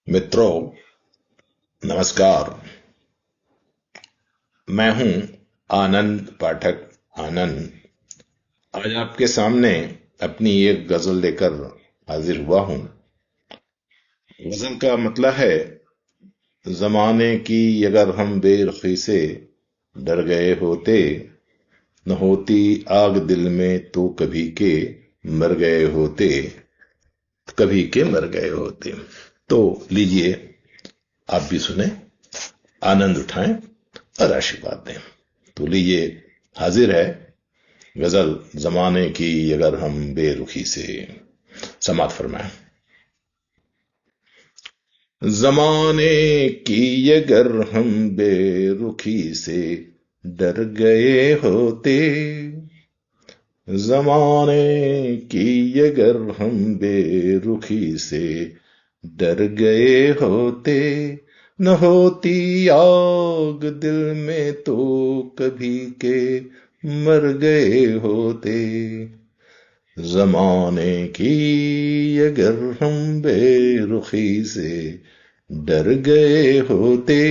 मित्रों, नमस्कार। मैं हूं आनंद पाठक आनंद। आज आपके सामने अपनी एक गजल लेकर हाजिर हुआ हूं। गजल का मतलब है, जमाने की अगर हम बेरुखी से डर गए होते, न होती आग दिल में तो कभी के मर गए होते, कभी के मर गए होते। तो लीजिए, आप भी सुने, आनंद उठाएं और आशीर्वाद दें। तो लीजिए, हाजिर है गजल जमाने की अगर हम बेरुखी से। समात फरमाएं। जमाने की अगर हम बेरुखी से डर गए होते, जमाने की अगर हम बेरुखी से डर गए होते, न होती आग दिल में तो कभी के मर गए होते। जमाने की अगर हम बेरुखी से डर गए होते,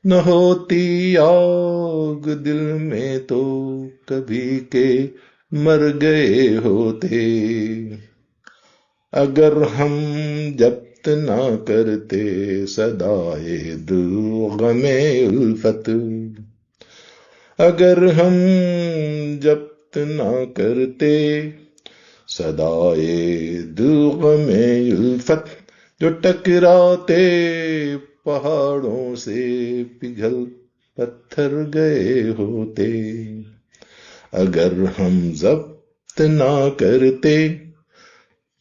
न होती आग दिल में तो कभी के मर गए होते। अगर हम जब्त ना करते सदाए दिल गमे उल्फत, अगर हम जब्त ना करते सदाए दिल गमे उल्फत, जो टकराते पहाड़ों से पिघल पत्थर गए होते। अगर हम जब्त ना करते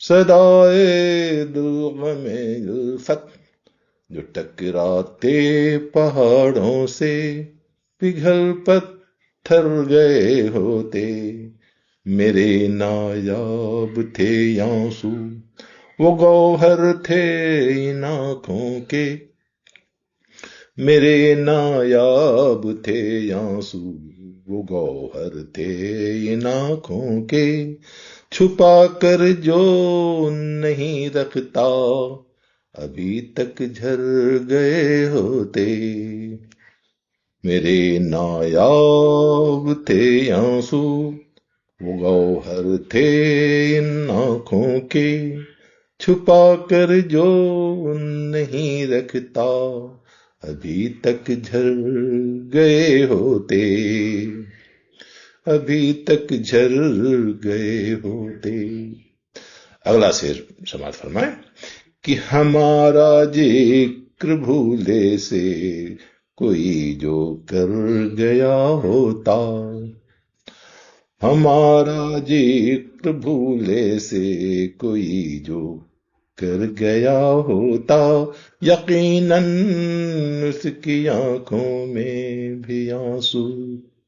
सदाए दिल गमे उल्फत, जो टकराते पहाड़ों से पिघल पत्थर गए होते। मेरे नायाब थे आंसू, वो गौहर थे इन आंखों के। मेरे नायाब थे आंसू, वो गौहर थे इन आंखों के। छुपा कर जो नहीं रखता अभी तक झर गए होते। मेरे नायाब थे आंसू, वो गौहर थे इन आंखों के। छुपा कर जो नहीं रखता अभी तक झर गए होते, अभी तक झर गए होते। अगला शेर समाप्त फरमाए कि हमारा जिक्र भूले से कोई जो कर गया होता, हमारा जिक्र भूले से कोई जो कर गया होता, यकीनन उसकी आंखों में भी आंसू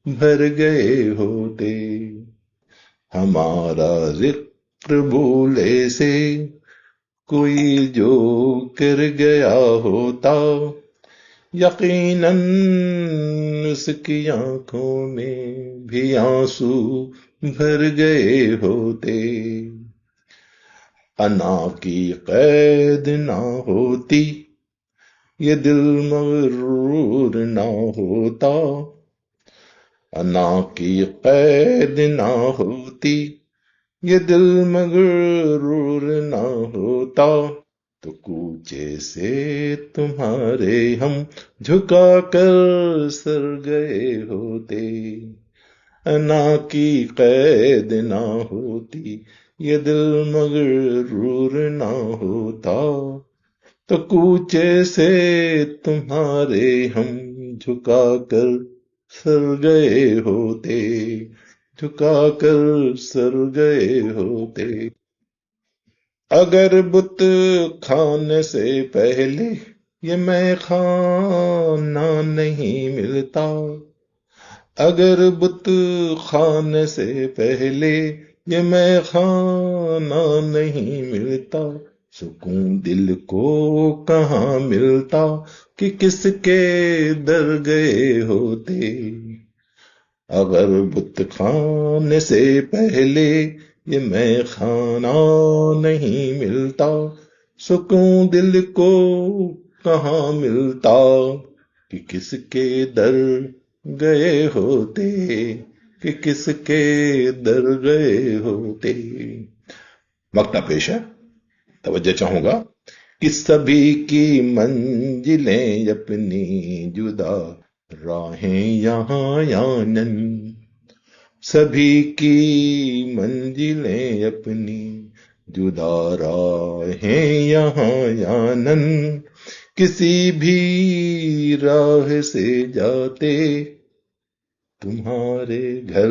भर गए होते। हमारा जिक्र भूले से कोई जो कर गया होता, यकीनन उसकी आंखों में भी आंसू भर गए होते। अना की कैद ना होती, ये दिल मगरूर ना होता। अना की कैद ना होती, ये दिल मगरूर ना होता। तो कूचे से तुम्हारे हम झुका कर सर गए होते। अना की कैद ना होती, ये दिल मगरूर ना होता। तो कूचे से तुम्हारे हम झुका कर सर गए होते, झुका कर सर गए होते। अगर बुत खाने से पहले ये मैं खाना नहीं मिलता, अगर बुत खाने से पहले ये मैं खाना नहीं मिलता, सुकून दिल को कहाँ मिलता कि किसके दर गए होते। अगर बुत खाने से पहले ये मैं खाना नहीं मिलता, سکون دل کو کہاں ملتا کہ کس کے در گئے ہوتے، کہ کس کے در گئے ہوتے۔ مقطع پیش ہے، توجہ چاہوں گا کہ سبھی کی منزلیں اپنی جدا، راہیں یہاں یانن، سبھی کی منزلیں اپنی جدا، راہیں یہاں یانن، کسی بھی راہ سے جاتے تمہارے گھر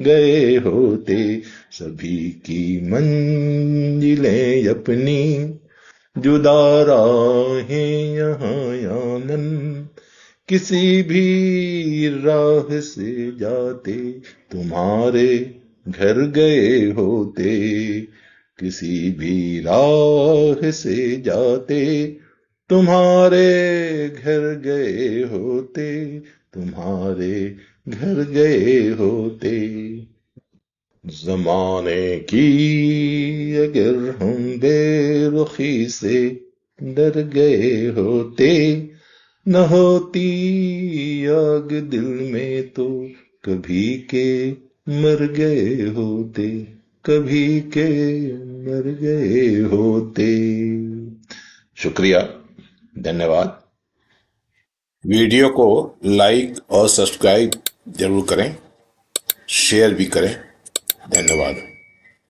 گئے ہوتے، سبھی کی منزلیں اپنی جدا، راہیں یہاں یانن، کسی بھی راہ سے جاتے تمہارے گھر گئے ہوتے، کسی بھی راہ سے جاتے تمہارے گھر گئے ہوتے، تمہارے گھر گئے ہوتے۔ زمانے کی اگر ہم بے رخی سے ڈر گئے ہوتے، نہ ہوتی آگ دل میں تو کبھی کے مر گئے ہوتے، کبھی کے مر گئے ہوتے۔ شکریہ، دھنیہ واد۔ ویڈیو کو لائک اور سبسکرائب ضرور کریں، شیئر بھی کریں۔ دھنیہ واد۔